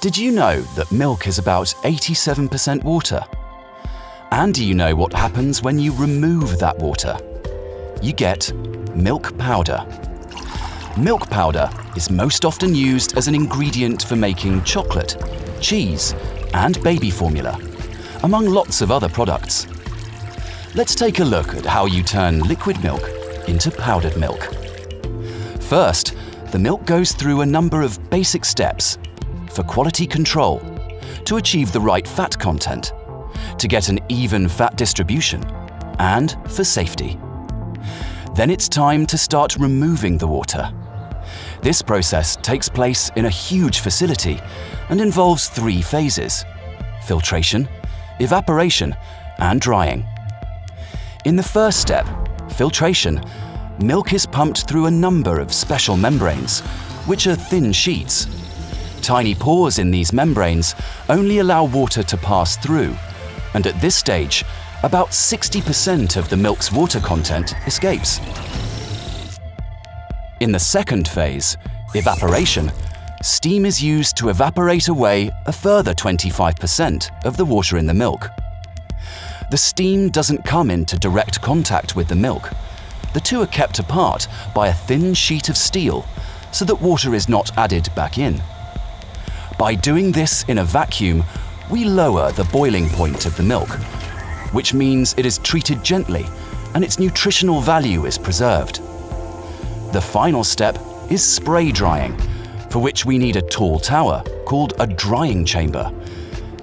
Did you know that milk is about 87% water? And do you know what happens when you remove that water? You get milk powder. Milk powder is most often used as an ingredient for making chocolate, cheese, and baby formula, among lots of other products. Let's take a look at how you turn liquid milk into powdered milk. First, the milk goes through a number of basic steps for quality control, to achieve the right fat content, to get an even fat distribution, and for safety. Then it's time to start removing the water. This process takes place in a huge facility and involves 3 phases: filtration, evaporation, and drying. In the first step, filtration, milk is pumped through a number of special membranes, which are thin sheets. Tiny pores in these membranes only allow water to pass through, and at this stage, about 60% of the milk's water content escapes. In the second phase, evaporation, steam is used to evaporate away a further 25% of the water in the milk. The steam doesn't come into direct contact with the milk. The two are kept apart by a thin sheet of steel so that water is not added back in. By doing this in a vacuum, we lower the boiling point of the milk, which means it is treated gently and its nutritional value is preserved. The final step is spray drying, for which we need a tall tower called a drying chamber.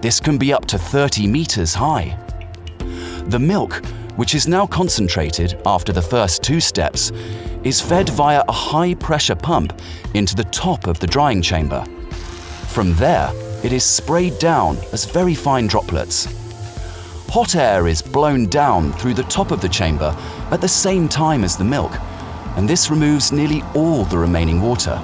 This can be up to 30 meters high. The milk, which is now concentrated after the first 2 steps, is fed via a high-pressure pump into the top of the drying chamber. From there, it is sprayed down as very fine droplets. Hot air is blown down through the top of the chamber at the same time as the milk, and this removes nearly all the remaining water.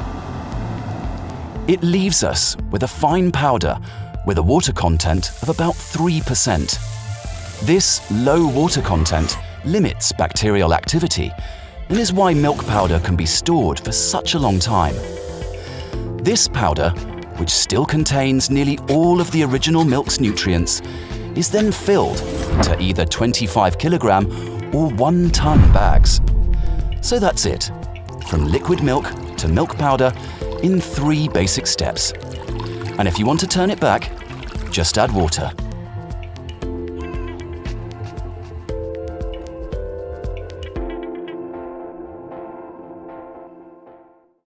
It leaves us with a fine powder with a water content of about 3%. This low water content limits bacterial activity and is why milk powder can be stored for such a long time. This powder, which still contains nearly all of the original milk's nutrients, is then filled into either 25 kilogram or 1 ton bags. So that's it, from liquid milk to milk powder in 3 basic steps. And if you want to turn it back, just add water.